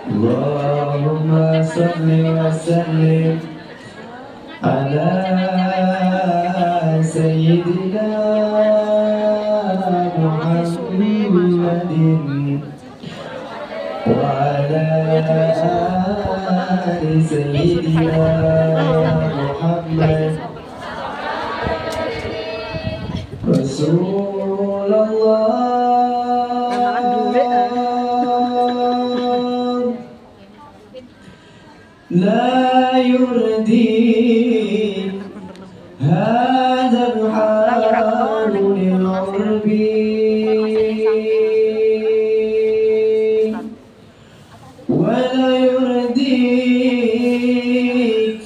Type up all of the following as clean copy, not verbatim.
Allahumma salli wa sallim ala sayyidina Muhammadin wa ala ali sayyidina Muhammad Rasulullah. لا يرضي هذا الحال للعرب ولا يرضيك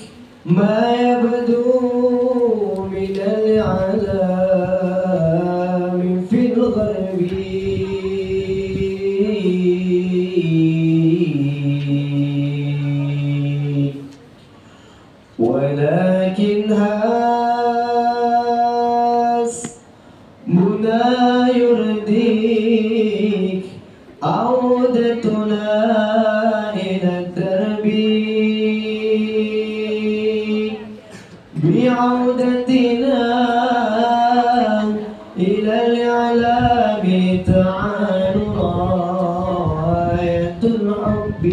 ما يبدو من الإعلام في الغرب ولكن حسبنا يرضيك عودتنا إلى الدرب بعودتنا إلى الإعلام تعال راية الحب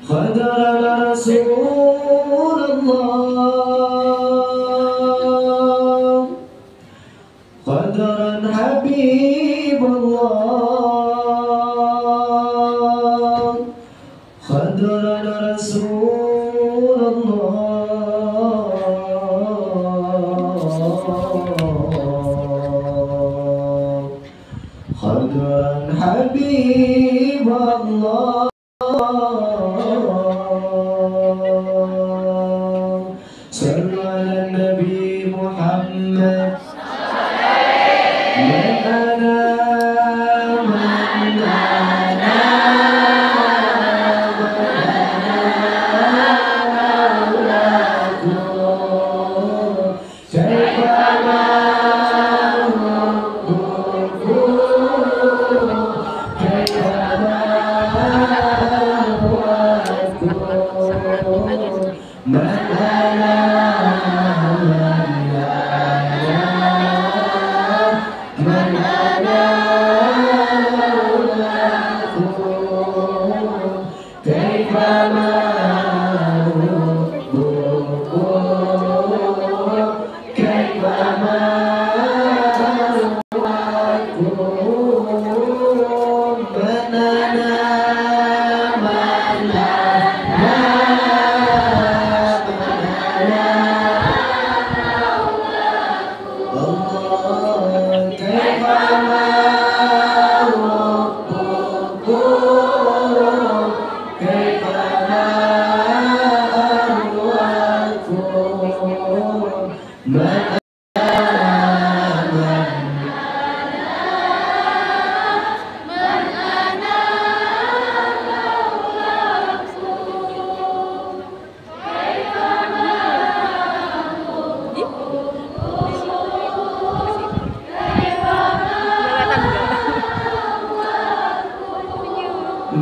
خدرنا رسول الله خدرا حبيب الله خدرنا رسول الله خدرا حبيب الله صلوا على النبي محمد من أنا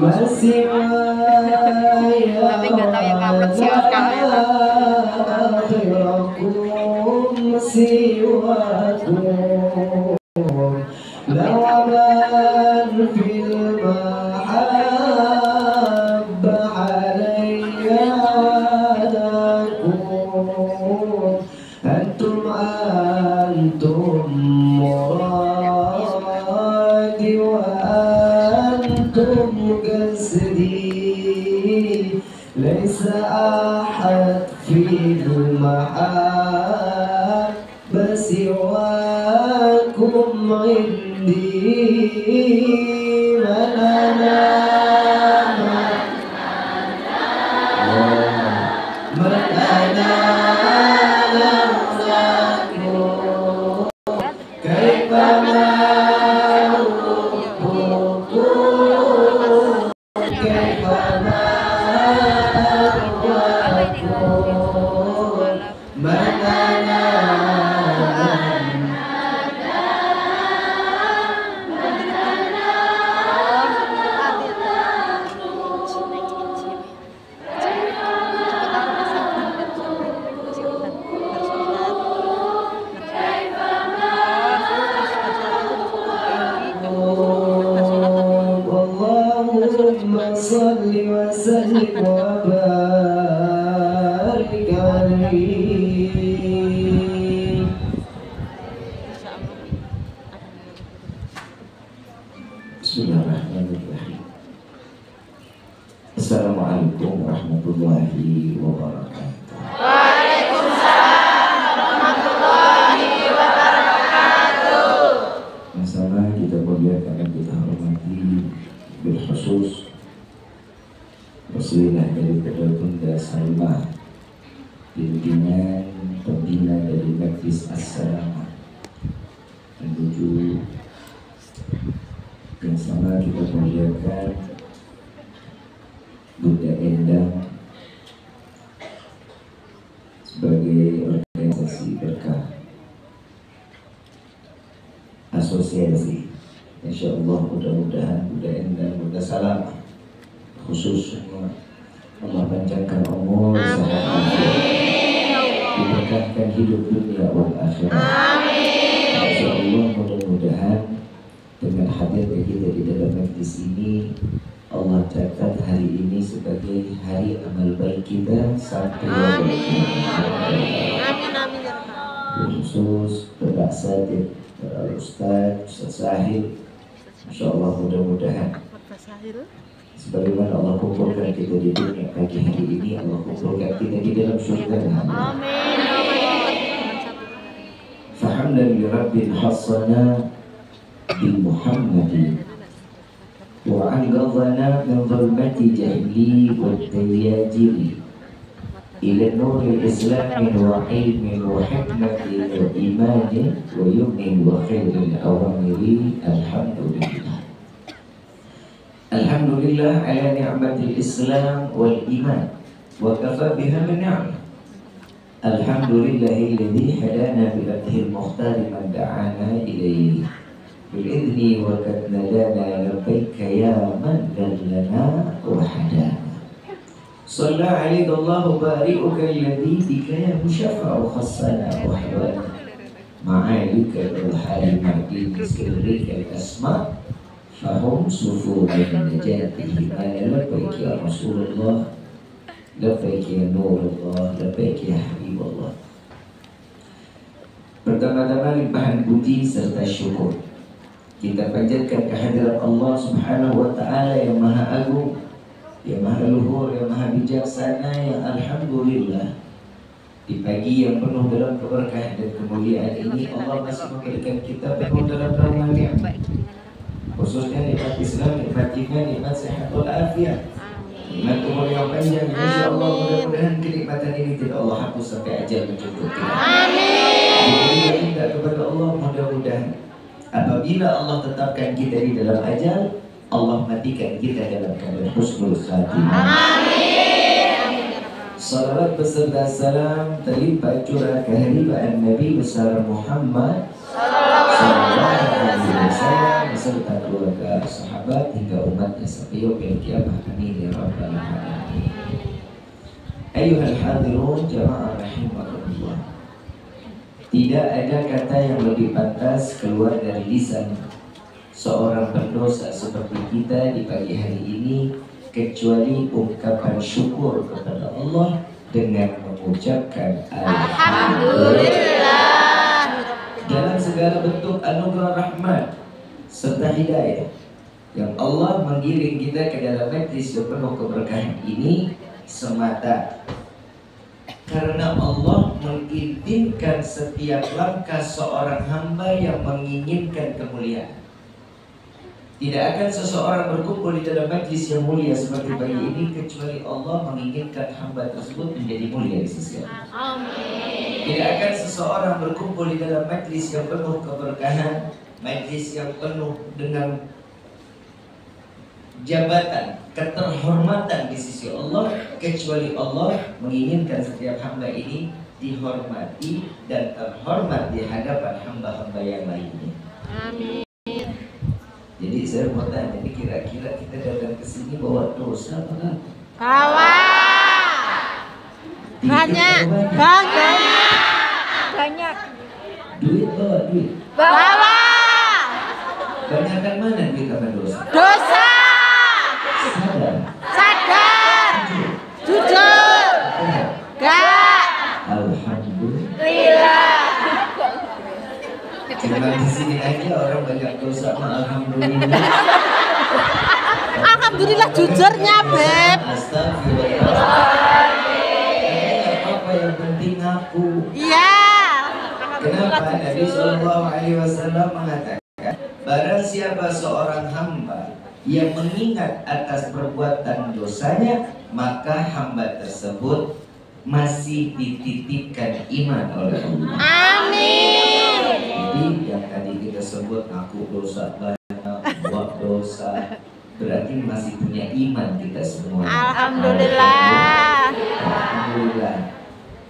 masih tapi nggak tahu yang upload siapa kamera. ليس أحد في المحبة سواكم عندي من أنا كيف ما Allahumma salli wa sallim wa barik alaihi. Bismillahirrahmanirrahim. Assalamualaikum warahmatullahi wabarakatuh. Sama kita muliakan dan kita hormati bil khusus Muslimah daripada Bunda Salma, pimpinan pembina dari Majlis As-Salamah, menuju yang sama kita muliakan Bunda Endang sebagai organisasi berkah asosiasi. Insyaallah mudah-mudahan Bunda Endang, Bunda Salamah khusus semua Allah panjangkan umur, sehat walafiat, diberkahkan hidup dunia wal akhirat. Insyaallah mudah-mudahan dengan hadirnya kita di dalam majlis ini, Allah catat hari ini sebagai hari amal baik kita sampai yaumul qiyamah. Khusus Bapak Sadir, Ustaz Sahil, insyaallah mudah-mudahan sebagaimana Allah kumpulkan kita di dunia pagi hari ini, Allah kumpulkan kita di dalam surga. Amin. Fahamdan li Rabbil hassana bi Muhammadin wa anqadhana min dhulmati jahli wa tayyajili ila nuril islami wa ilmi wa hikmati wa imani wa yumni wa khairil awamiri. Alhamdulillah. Alhamdulillah ala ni'matil islam wal iman wa kafa biha min ni'mah. Alhamdulillahilladzi hadana bi fathil mukhtar man da'ana ilayhi bil idni wa kad nadana labbaika ya man dallana wa hadana. صلى عليك الله بارئك الذي بك يشفع خصنا وحوانا معاليك الحال معدين سرك الأسماء فهم صفور نجاته. أنا لبيك يا رسول الله، لبيك يا نور الله، لبيك يا حبيب الله. Pertama-tama limpahan puji serta syukur kita panjatkan kehadirat Allah Subhanahu wa Ta'ala yang Maha Agung, yang Maha Luhur, yang Maha Bijaksana, yang Alhamdulillah di pagi yang penuh dalam keberkahan dan kemuliaan ini Allah masih memberikan kita penuh dalam rahmatnya, khususnya nikmat Islam, nikmat iman, nikmat sehat walafiat, nikmat umur yang panjang. Insyaallah mudah-mudahan kenikmatan ini tidak Allah hapus sampai ajal menjemput kita. Amin. Minta kepada Allah mudah-mudahan apabila Allah tetapkan kita di dalam ajal, Allah matikan kita dalam keadaan husnul khatimah. Amin. Salawat beserta salam terlimpah curah kehadiran Nabi besar Muhammad sallallahu alaihi wasallam beserta keluarga, sahabat hingga umatnya sampai yaumil qiyamah. Amin ya rabbal alamin. Ayyuhal hadirun jamaah rahimakumullah. Tidak ada kata yang lebih pantas keluar dari lisan seorang pendosa seperti kita di pagi hari ini kecuali ungkapan syukur kepada Allah dengan mengucapkan Alhamdulillah dalam segala bentuk anugerah rahmat serta hidayah yang Allah mengiring kita ke dalam majlis yang penuh keberkahan ini semata karena Allah mengizinkan setiap langkah seorang hamba yang menginginkan kemuliaan. Tidak akan seseorang berkumpul di dalam majlis yang mulia seperti pagi ini kecuali Allah menginginkan hamba tersebut menjadi mulia di sisi Allah. Tidak akan seseorang berkumpul di dalam majlis yang penuh keberkahan, majlis yang penuh dengan jabatan, keterhormatan di sisi Allah kecuali Allah menginginkan setiap hamba ini dihormati dan terhormat di hadapan hamba-hamba yang lainnya. Amin. Jadi saya mau tanya, ini kira-kira kita datang ke sini bawa dosa apa enggak? Bawa. Banyak. Duit bawa duit. Bawa. Banyakkan mana duit apa dosa? Dosa. Alhamdulillah jujurnya, Beb. Apa yang penting aku. Iya. Kenapa Nabi Shallallahu Alaihi Wasallam mengatakan, barang siapa seorang hamba yang mengingat atas perbuatan dosanya, maka hamba tersebut masih dititipkan iman oleh Allah. Amin. Jadi yang tadi kita sebut aku dosa banyak, buat dosa, berarti masih punya iman kita semua. Alhamdulillah. Alhamdulillah.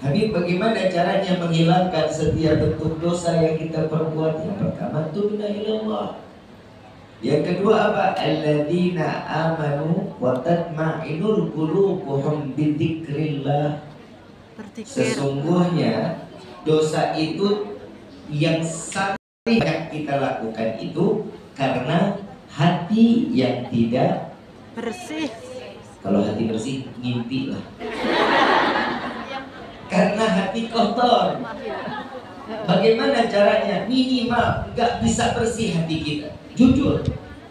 Habib, bagaimana caranya menghilangkan setiap bentuk dosa yang kita perbuat? Yang pertama, tubna ilallah. Yang kedua apa? Alladzina amanu wa tatma'inul qulubuhum bidzikrillah. Sesungguhnya dosa itu yang sangat banyak kita lakukan itu karena hati yang tidak bersih. Kalau hati bersih, ngimpi lah. Karena hati kotor. Bagaimana caranya? Minimal nggak bisa bersih hati kita. Jujur,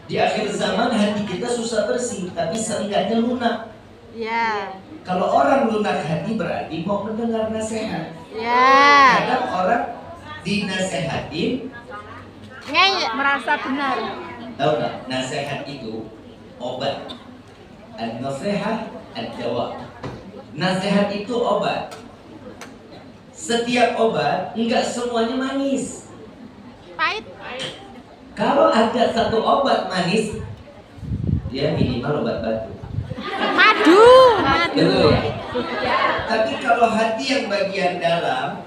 di akhir zaman hati kita susah bersih, tapi seenggaknya lunak. Ya. Kalau orang lunak hati berarti mau mendengar nasihat. Ya. Kadang orang dinasehatin merasa benar. Tahu nggak? Nasihat itu obat. An-nasihah ad-dawa. Nasihat itu obat. Setiap obat enggak semuanya manis. Pahit. Kalau ada satu obat manis, dia minimal obat batu. Madu. Betul ya? Tapi kalau hati yang bagian dalam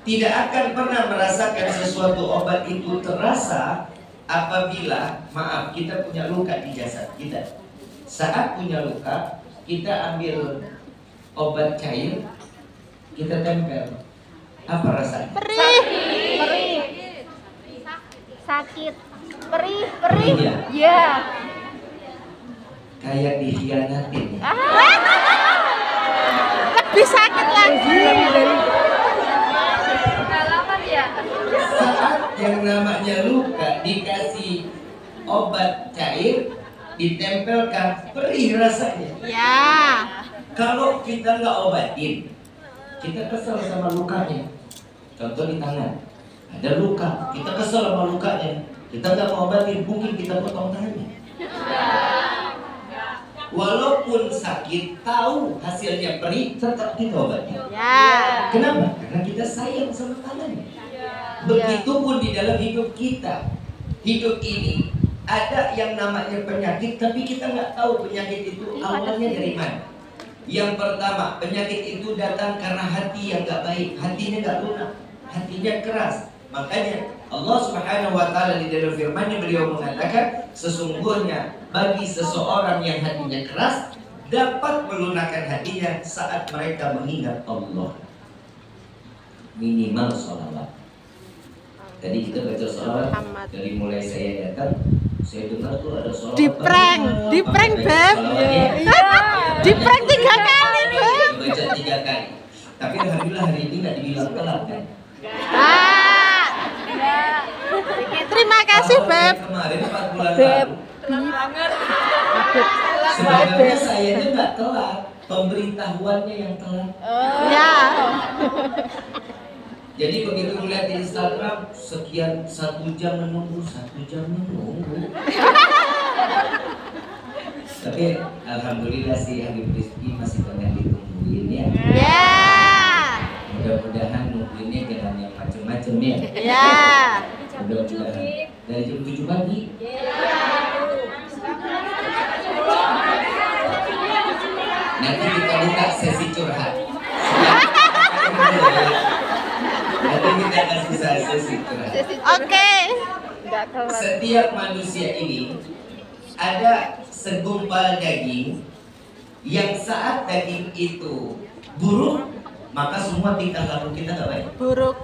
tidak akan pernah merasakan sesuatu obat itu terasa apabila, maaf, kita punya luka di jasad kita. Saat punya luka, kita ambil obat cair, kita tempel. Apa rasanya? Perih. Sakit. Perih. Iya. Ya. Kayak dikhianatin. Lebih sakit lagi. Saat yang namanya luka dikasih obat cair, ditempelkan, perih rasanya. Ya. Kalau kita nggak obatin, kita kesel sama lukanya. Contoh di tangan, ada luka, kita kesel sama lukanya, kita nggak mau obatin, mungkin kita potong tangannya. Walaupun sakit, tahu hasilnya perih, tetap kita obati. Ya. Kenapa? Karena kita sayang sama tangannya. Begitupun di dalam hidup kita. Hidup ini ada yang namanya penyakit, tapi kita nggak tahu penyakit itu awalnya dari mana. Yang pertama, penyakit itu datang karena hati yang nggak baik, hatinya nggak lunak, hatinya keras. Makanya Allah Subhanahu wa Ta'ala di dalam firman-Nya beliau mengatakan, sesungguhnya bagi seseorang yang hatinya keras dapat melunakkan hatinya saat mereka mengingat Allah. Minimal sholawat. Tadi kita baca sholawat dari mulai saya datang, saya dengar tuh ada sholawat. Di prank Beb. Di prank 3 kali Beb. Baca 3 kali. Tapi alhamdulillah hari ini nggak dibilang telat kan? Terima kasih Beb. Kemarin 4 bulan lalu. Sebenarnya sayanya nggak telat, pemberitahuannya yang telat. Ya. Jadi begitu melihat di Instagram sekian 1 jam menunggu, 1 jam menunggu. Tapi alhamdulillah sih Habib Rizky masih banyak ditungguin ya. Ya. Mudah-mudahan nungguinnya jangan yang macem-macem ya. Ya. Mudah-mudahan dari jam 7 pagi. Nanti kita buka sesi curhat. Nanti kita kasih sesi curhat. Oke. Setiap manusia ini ada segumpal daging yang saat daging itu buruk, maka semua tingkah laku kita nggak baik. Buruk.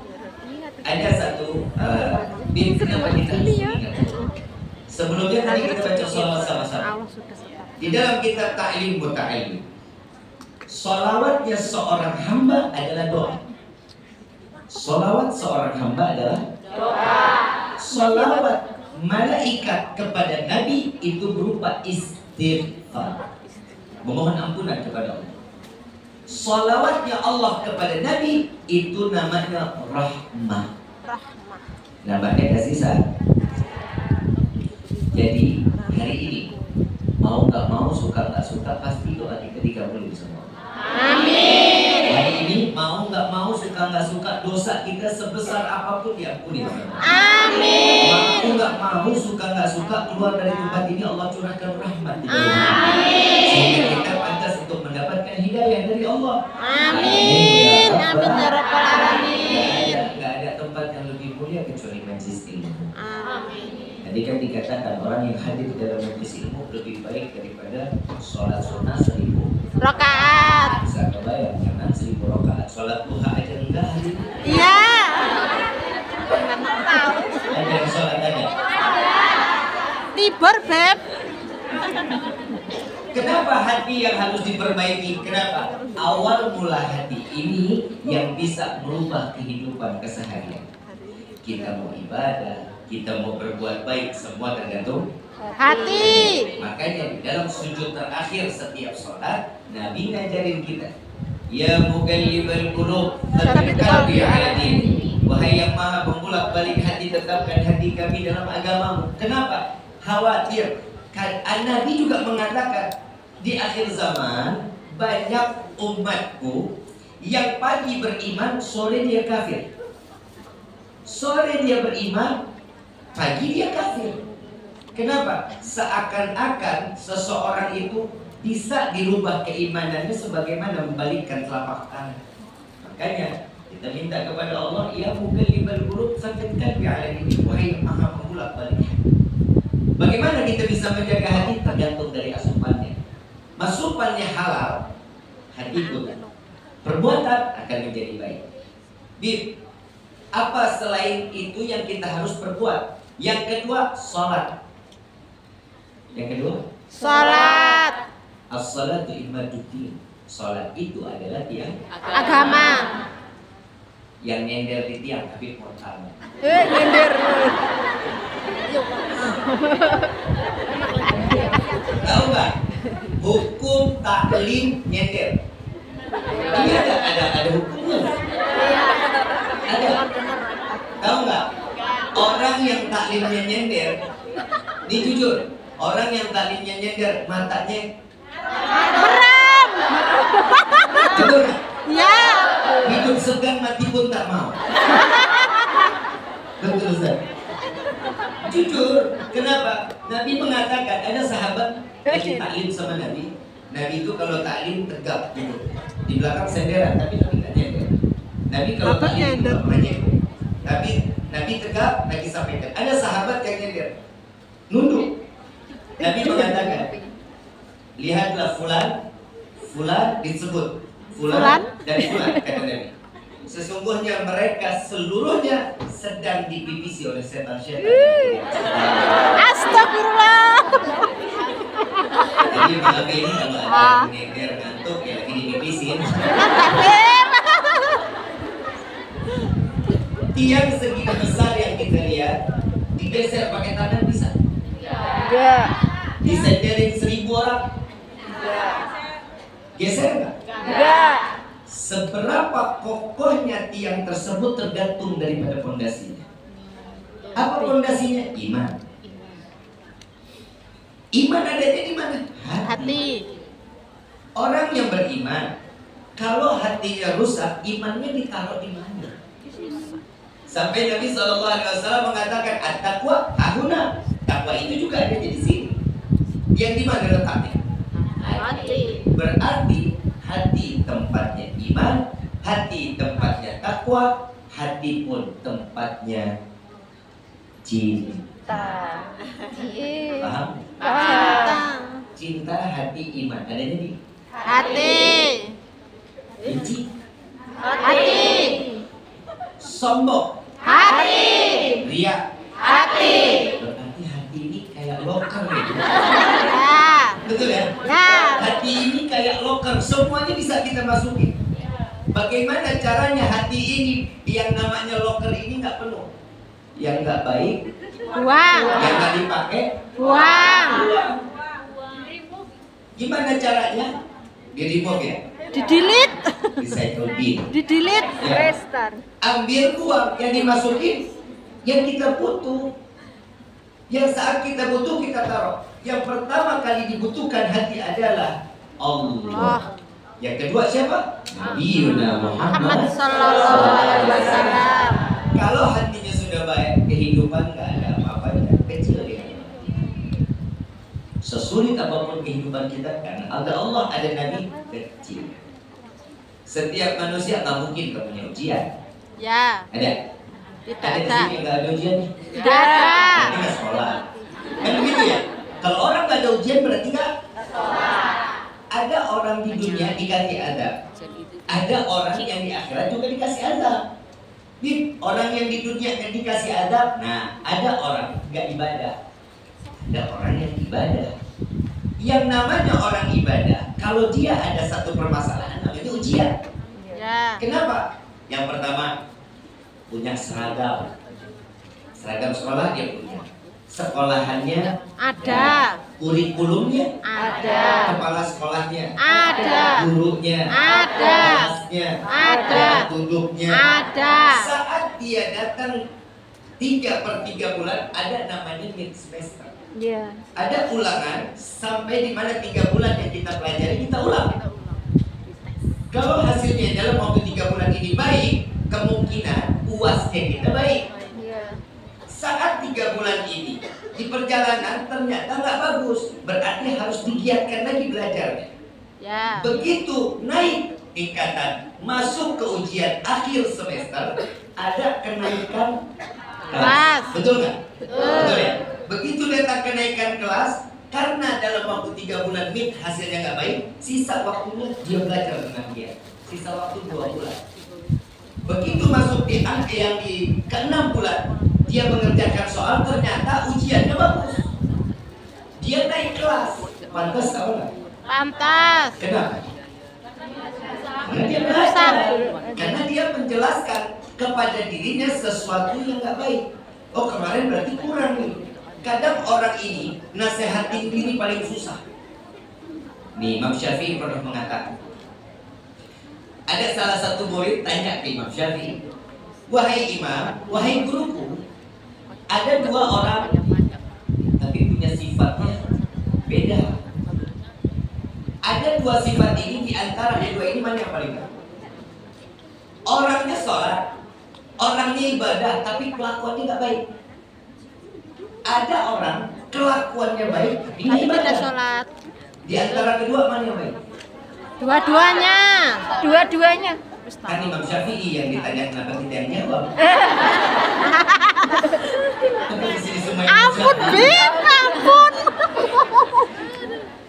Ada satu kenapa kita harus ingat. Sebelumnya tadi kita baca sholawat sama-sama. Di dalam kitab Ta'lim Muta'alim, sholawatnya seorang hamba adalah doa. Sholawat seorang hamba adalah doa. Sholawat malaikat kepada Nabi itu berupa istighfar, memohon ampunan kepada Allah. Salawatnya Allah kepada Nabi itu namanya rahmah. Namanya kasih sayang. Jadi hari ini mau nggak mau, suka nggak suka, pasti doa kita dikabulin semua. Amin. Hari ini mau nggak mau, suka nggak suka, dosa kita sebesar apapun diampuni. Amin. Mau nggak mau, suka nggak suka, keluar dari tempat ini Allah curahkan rahmat. Amin. Sehingga kita pantas untuk mendapatkan hidayah dari Allah. Amin. Amin ya rabbal alamin. Nggak ada tempat yang lebih mulia kecuali majelis ilmu. Amin. Tadi kan dikatakan orang yang hadir dalam majelis ilmu lebih baik daripada sholat sunnah 1000 rakaat. Bisa kebayang kan 1000 rakaat sholat duha aja enggak hadir. Iya. Ada yang sholat ada. Tibur beb. Kenapa hati yang harus diperbaiki? Kenapa? Awal mula hati ini yang bisa merubah kehidupan keseharian. Kita mau ibadah, kita mau berbuat baik, semua tergantung hati. Makanya di dalam sujud terakhir setiap sholat, Nabi ngajarin kita, ya muqallibal qulub tsabbit qalbi ala dinik. Wahai yang maha pembulak balik hati, tetapkan hati kami dalam agamamu. Kenapa? Khawatir. Nabi juga mengatakan, di akhir zaman banyak umatku yang pagi beriman, sore dia kafir. Sore dia beriman, pagi dia kafir. Kenapa? Seakan-akan seseorang itu bisa dirubah keimanannya sebagaimana membalikkan telapak tangan. Makanya kita minta kepada Allah, ya muqallibal qulub tsabbit qalbi ala dinik. Wahai yang maha pembulak balik hati. Bagaimana kita bisa menjaga hati? Tergantung dari asupannya. Masupannya halal, hati pun perbuatan akan menjadi baik. Bib, apa selain itu yang kita harus perbuat? Yang kedua, sholat. Yang kedua, sholat. As-salatu imaduddin. Sholat itu adalah tiang agama. Yang nyender di tiang tapi mortal. Nyender. Tahu nggak? Hukum taklim nyender. Ini ada hukumnya. Ada. Tahu nggak? Orang yang taklimnya nyender, ini jujur, orang yang taklimnya nyender matanya merem. Jujur. Ya. Hidup segan mati pun tak mau. Betul Ustaz. Jujur, kenapa? Nabi mengatakan ada sahabat yang taklim sama Nabi. Nabi itu kalau taklim tegap duduk. Di belakang senderan, tapi Nabi nggak nyender. Nabi kalau taklim nyender. Tapi Nabi tegap, Nabi sampaikan. Ada sahabat yang nyender, nunduk. Nabi mengatakan, lihatlah fulan disebut fulan dan fulan, kata Nabi. Sesungguhnya mereka seluruhnya sedang dipipisi oleh setan-setan. Astagfirullah. Jadi malam ini kalau ada nyender ngantuk ya lagi dipipisin. Tiang segini besar yang kita lihat digeser pakai tangan bisa? Enggak. Disenderin 1000 orang? Enggak. Geser enggak? Enggak. Seberapa kokohnya tiang tersebut tergantung daripada fondasinya. Apa fondasinya? Iman. Iman adanya di mana? Hati. Orang yang beriman, kalau hatinya rusak, imannya ditaruh di mana? Sampai Nabi SAW mengatakan, at-taqwa hahuna. Takwa itu juga ada di sini. Yang di mana letaknya? Hati. Berarti hati tempatnya iman, hati tempatnya takwa, hati pun tempatnya cinta. Paham? Cinta. Cinta, hati, iman. Adanya di hati. Benci? Hati. Sombong? Hati. Riya? Hati. Berarti hati ini kayak loker gitu. Betul ya? Hati ini kayak loker, semuanya bisa kita masukin. Bagaimana caranya hati ini yang namanya loker ini nggak penuh? Yang nggak baik, buang. yang nggak dipakai, Buang. Gimana caranya? Di remove ya? Di-delete. Recycle bin. Di-delete. Ya. Ambil uang yang dimasukin, yang kita butuh. Yang saat kita butuh kita taruh. Yang pertama kali dibutuhkan hati adalah Allah. Yang kedua siapa? Nabiuna Muhammad Sallallahu Alaihi Wasallam. Kalau hatinya sudah baik, kehidupan nggak ada apa-apanya, kecil dia. Sesulit apapun kehidupan kita, karena ada Allah, ada Nabi, kecil. Setiap manusia nggak mungkin nggak punya ujian. Ya. Ada? Tidak Ada di ada. sini yang nggak ada ujian nih? Tidak ada. Berarti nggak sekolah. Kan begitu ya? Kalau orang nggak ada ujian berarti nggak sekolah. Ada orang di dunia dikasih adab. Ada orang yang di akhirat juga dikasih adab. Orang yang di dunia yang dikasih adab, nah ada orang nggak ibadah. Ada orang yang ibadah. Yang namanya orang ibadah, kalau dia ada satu permasalahan namanya ujian. Ya. Kenapa? Yang pertama, punya seragam. Seragam sekolah dia punya. Sekolahannya Ada. kurikulumnya Ada. kepala sekolahnya Ada. gurunya Ada. kelasnya Ada. duduknya Ada. saat dia datang 3/3 bulan ada namanya mid semester. Ya. Ada ulangan sampai di mana 3 bulan yang kita pelajari kita ulang. Kalau hasilnya dalam waktu 3 bulan ini baik, kemungkinan UASnya kita baik. Saat 3 bulan ini di perjalanan ternyata nggak bagus, berarti harus digiatkan lagi belajarnya. Ya. Begitu naik tingkatan, masuk ke ujian akhir semester, ada kenaikan kelas. Betul nggak? Betul ya. Begitu datang kenaikan kelas, karena dalam waktu 3 bulan mid hasilnya nggak baik, sisa waktunya dia belajar dengan dia. Sisa waktu 2 bulan. Begitu masuk di angka yang di ke-6 bulan, dia mengerjakan soal, ternyata ujiannya bagus. Dia naik kelas. Pantas apa enggak? Pantas. Kenapa? Karena dia belajar. Karena dia menjelaskan kepada dirinya sesuatu yang nggak baik. Oh, kemarin berarti kurang nih. Kadang orang ini nasehatin diri paling susah. Nih, Imam Syafi'i pernah mengatakan, ada salah satu murid tanya ke Imam Syafi'i, wahai Imam, wahai guruku, ada 2 orang tapi punya sifatnya beda. Ada 2 sifat ini, di antara yang 2 ini mana yang paling baik? Orangnya sholat, orangnya ibadah, tapi kelakuannya nggak baik. Ada orang kelakuannya baik tapi nggak Tapi tidak ibadah. sholat. Di antara kedua mana yang baik? Dua-duanya. Dua-duanya. Kan Imam Syafi'i yang ditanya, kenapa kita yang jawab? Tapi di sini semua yang Ampun, jawab. Bim, ampun.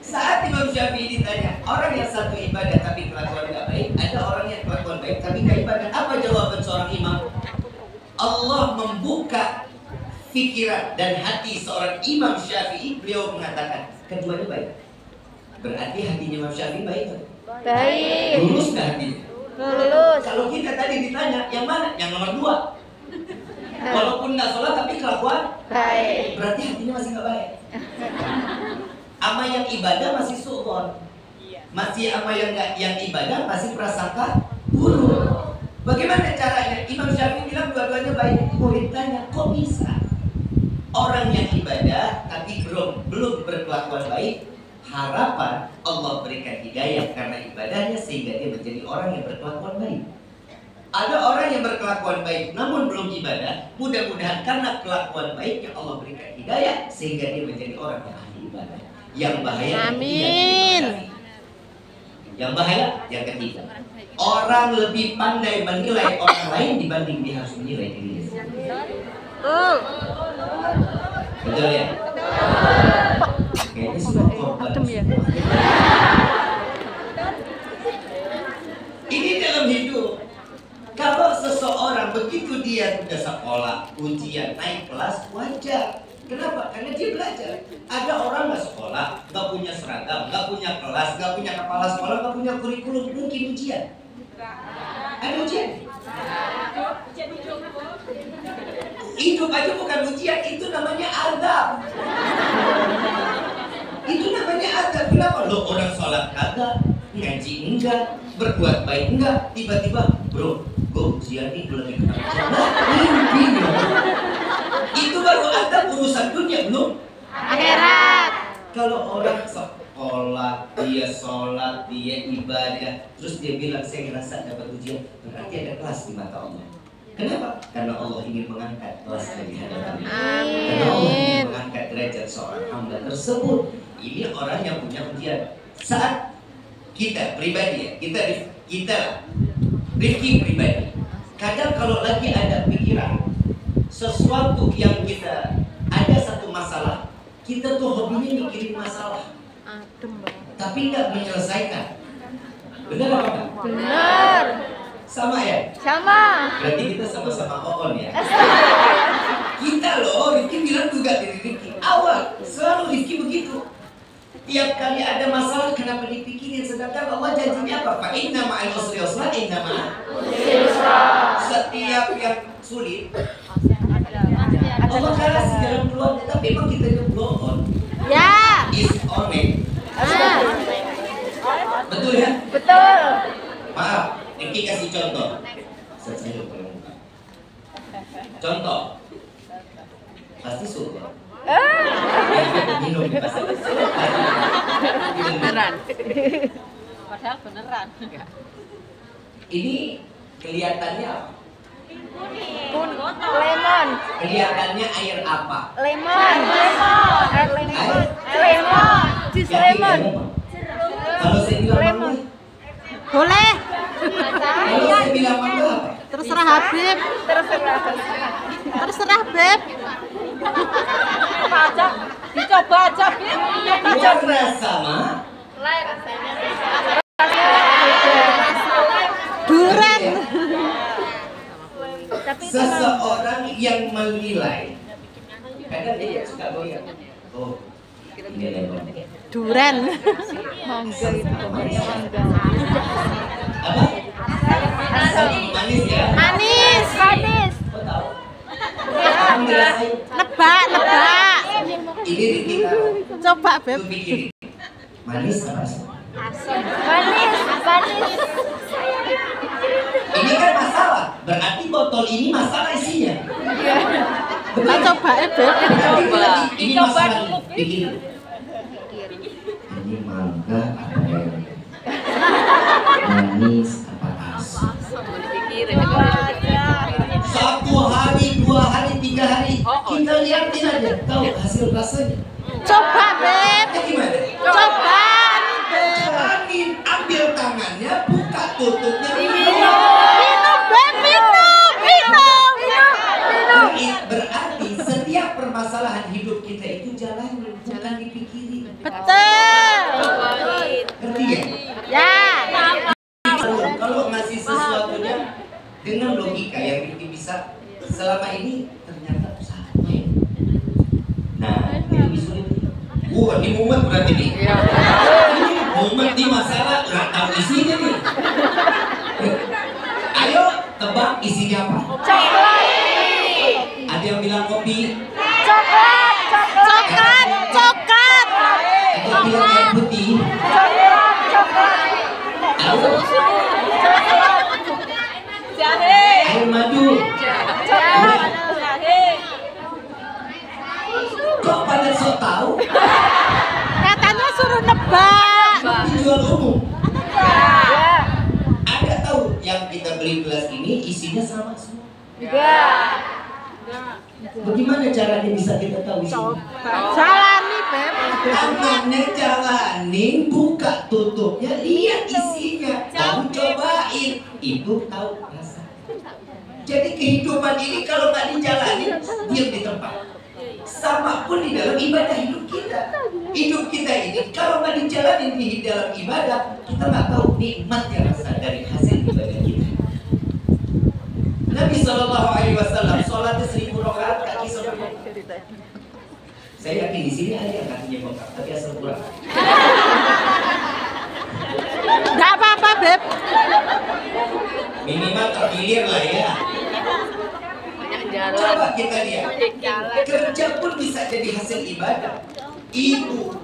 Saat Imam Syafi'i ditanya, orang yang satu ibadah tapi kelakuan nggak baik, ada orang yang kelakuan baik tapi nggak ibadah. Apa jawaban seorang imam? Allah membuka pikiran dan hati seorang Imam Syafi'i. Beliau mengatakan keduanya baik. Berarti hatinya Imam Syafi'i baik nggak? Baik. Lurus nggak hatinya? Lulus. Kalau kita tadi ditanya, yang mana? Yang nomor 2. Walaupun nggak sholat tapi kelakuan Baik. berarti hatinya masih nggak baik. Ama yang ibadah masih su'on, masih ama yang ibadah masih prasangka buruk. Bagaimana caranya? Imam Syafi'i bilang dua-duanya baik. Murid tanya, kok bisa orang yang ibadah tapi belum berkelakuan baik? Harapan Allah berikan hidayah karena ibadahnya sehingga dia menjadi orang yang berkelakuan baik. Ada orang yang berkelakuan baik namun belum ibadah, mudah-mudahan karena kelakuan baiknya Allah berikan hidayah sehingga dia menjadi orang yang ahli ibadah. Yang bahaya Amin. yang bahaya yang ketiga, orang lebih pandai menilai orang lain dibanding dia harus menilai dirinya sendiri. Betul ya? Kayaknya semua korban ya. ini dalam hidup. Kalau seseorang begitu dia sudah sekolah, ujian, naik kelas, wajar. Kenapa? Karena dia belajar. Ada orang nggak sekolah, nggak punya seragam, nggak punya kelas, nggak punya kepala sekolah, nggak punya kurikulum, mungkin ujian. Ada ujian? Hidup aja bukan ujian, itu namanya azab. Itu namanya azab. Kenapa? Lo orang sholat kagak, ngaji enggak, berbuat baik enggak, tiba-tiba bro, gue ujian nih belum ikut mimpi. Itu baru azab urusan dunia, belum Akhirat. kalau orang sekolah, dia sholat, dia ibadah, terus dia bilang saya ngerasa dapat ujian, berarti ada kelas di mata Allah. Kenapa? Karena Allah ingin mengangkat kelas dari hadapan. Karena Allah ingin mengangkat derajat seorang hamba tersebut. Ini orang yang punya ujian. Saat kita pribadi ya, kita Rifki pribadi. Kadang kalau lagi ada pikiran sesuatu yang kita ada satu masalah, kita tuh hobinya mikirin masalah, tapi nggak menyelesaikan. Benar apa enggak? Benar. Sama ya? Sama. Berarti kita sama-sama on ya. Kita loh, Rifki bilang juga dari Rifki awal selalu Rifki begitu. Tiap kali ada masalah kenapa dipikirin, sedangkan Allah janjinya apa? Fa inna ma'al usri yusra, inna ma'al yusra. Setiap yang sulit Allah kasih jalan keluarnya, tapi emang kita blow on. Ya. Is on it. Betul ya? Betul. Maaf, Rifki kasih contoh. Saya lupa muka. Contoh. Pasti suka. Minum pasti. Beneran. Padahal beneran. Ini kelihatannya apa? Lemon. Kelihatannya air apa? Lemon. Air lemon. Lemon. Jus Yakin lemon. apa? Kalau saya bilang mangga, Boleh. kalau saya bilang mangga apa? Terserah Habib. Terserah Beb. Aja. Dicoba aja, Beb. Warna sama. Duren. Seseorang yang menilai, kadang dia suka goyang. Oh, ini lemon. Duren. Mangga itu namanya mangga. Apa? Manis ya? Manis. Manis. Kau tahu? Kamu ngerasain? Nebak. Ini Rifki tahu. Coba Beb. Tuh bikin. Manis apa sih? Manis. Ini kan masalah. Berarti botol ini masalah isinya. Kita coba Beb. Ini masalah. Bikin. Ini mangga apa ya? Manis apa asam? Satu hari, 2 hari, 3 hari, kita lihatin aja, tahu hasil rasanya. Coba Beb. Ya gimana? Coba Beb. Angin, ambil tangannya, buka tutupnya, Minum Beb, minum. Berarti setiap permasalahan hidup kita itu jalan, bukan dipikirin. Betul. Ngerti ya? Ya. Kalau ngasih sesuatunya dengan logika yang Rifki bisa selama ini ternyata sama ya. Nah, ini lebih sulit. Ini mumet berarti nih. Ini mumet nih masalah nggak tahu isinya nih. Ayo tebak isinya apa? Coklat. Ada yang bilang kopi, Coklat. ada yang bilang air putih. Ayo, air madu. Kok pada sok tahu? Katanya suruh nebak. Jual umum. Ada tahu yang kita beli gelas ini isinya sama semua. Bagaimana caranya bisa kita tahu isinya? Jalani Beb. Tangannya jalanin, buka tutupnya, lihat isinya, lalu cobain, itu tahu rasa. Jadi kehidupan ini kalau nggak dijalanin, diam di tempat. Sama pun di dalam ibadah hidup kita. Hidup kita ini kalau nggak dijalanin di dalam ibadah, kita nggak tahu nikmatnya rasa dari hasil ibadah kita. Nabi SAW sholatnya 1000 rakaat kaki sampai. Saya yakin di sini ada yang kakinya bengkak, tapi asal kurang. Gak apa-apa Beb. Minimal tergilir lah ya. Coba Coba kita lihat, kerja pun bisa jadi hasil ibadah. Ibu,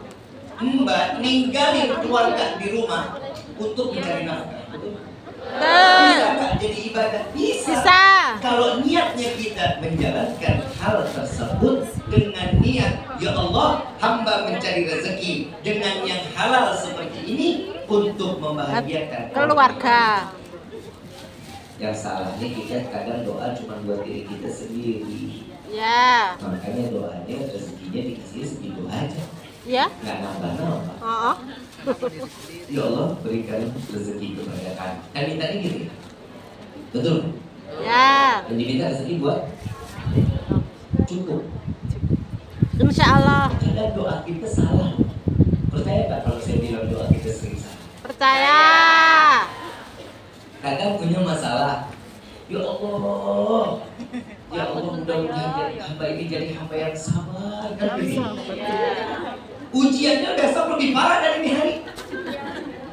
mbak ninggalin keluarga di rumah untuk mencari nafkah. Bisa nggak jadi ibadah? Bisa. Kalau niatnya kita menjalankan hal tersebut dengan niat, ya Allah, hamba mencari rezeki dengan yang halal seperti ini untuk membahagiakan keluarga. Yang salahnya kita kadang doa cuma buat diri kita sendiri. Ya. Makanya doanya rezekinya dikasih segitu aja. Ya. Nggak nambah-nambah. Oh. Ya Allah, berikan rezeki kepada kami. Kan mintanya gitu ya? Betul? Ya. Dan diminta rezeki buat cukup. Insya Allah. Kadang doa kita salah. Percaya nggak kalau saya bilang doa kita sering salah? Percaya. Kadang punya masalah. Ya Allah, ya Allah, mudah-mudahan hamba ini jadi hamba yang sabar. Kan begini. Ujiannya besok lebih parah dari ini hari.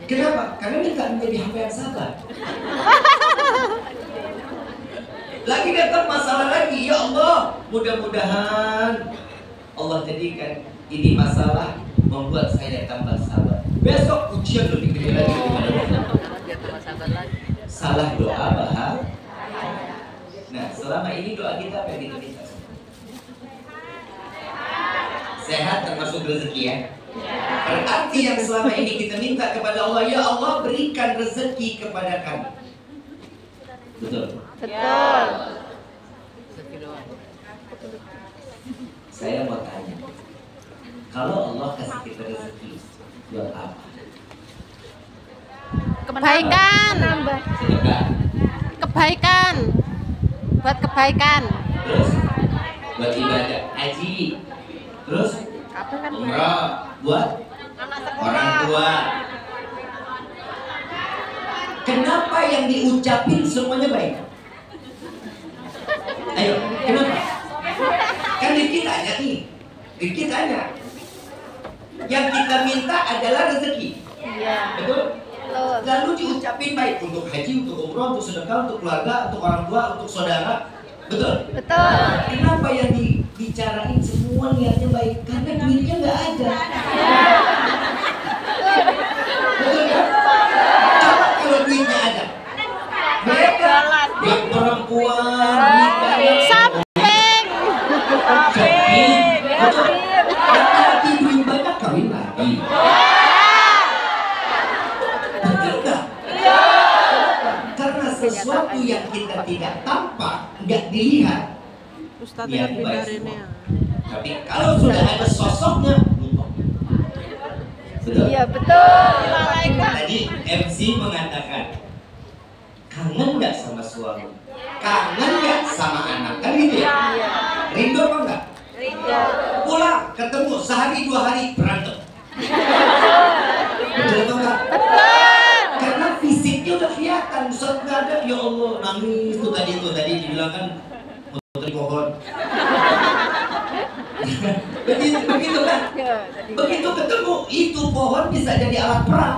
Kenapa? Karena minta menjadi hamba yang sabar. Lagi datang masalah lagi. Ya Allah, mudah-mudahan Allah jadikan ini masalah membuat saya tambah sabar. Besok ujian lebih gede lagi. Salah doa bahaya. Nah, selama ini doa kita apa yang kita minta? Sehat termasuk rezeki ya. Berarti yang selama ini kita minta kepada Allah, ya Allah berikan rezeki kepada kami. Betul? Betul. Saya mau tanya, kalau Allah kasih kita rezeki, buat apa? Kebaikan. Sedekah. Kebaikan. Buat kebaikan. Terus buat ibadah haji. Terus umrah buat orang tua. Kenapa yang diucapin semuanya baik? Ayo, kenapa? Kan dikit aja nih, dikit aja. Yang kita minta adalah rezeki. Iya. Betul? Lalu diucapin baik untuk haji, untuk umroh, untuk sedekah, untuk keluarga, untuk orang tua, untuk saudara. Betul? Betul. Kenapa yang dibicarain semua niatnya baik? Karena duitnya nggak ada. Betul kan? Coba kalau duitnya ada. Mereka yang perempuan Samping. laki-laki duit banyak kawin lagi. Betul nggak? Karena sesuatu yang kita tidak tampak, nggak dilihat, Ustadz niat yang baik ini. semua. Tapi kalau sudah ada sosoknya, lupa. Betul? Iya betul. Tadi MC mengatakan, kangen nggak sama suami? Kangen nggak sama anak? Kan gitu ya? Rindu apa enggak? Rindu. Pulang ketemu sehari dua hari berantem. Betul atau enggak? Karena fisiknya udah kelihatan. Saat nggak ada, ya Allah nangis tuh tadi dibilang kan muter pohon. begitu kan? Begitu ketemu itu pohon bisa jadi alat perang.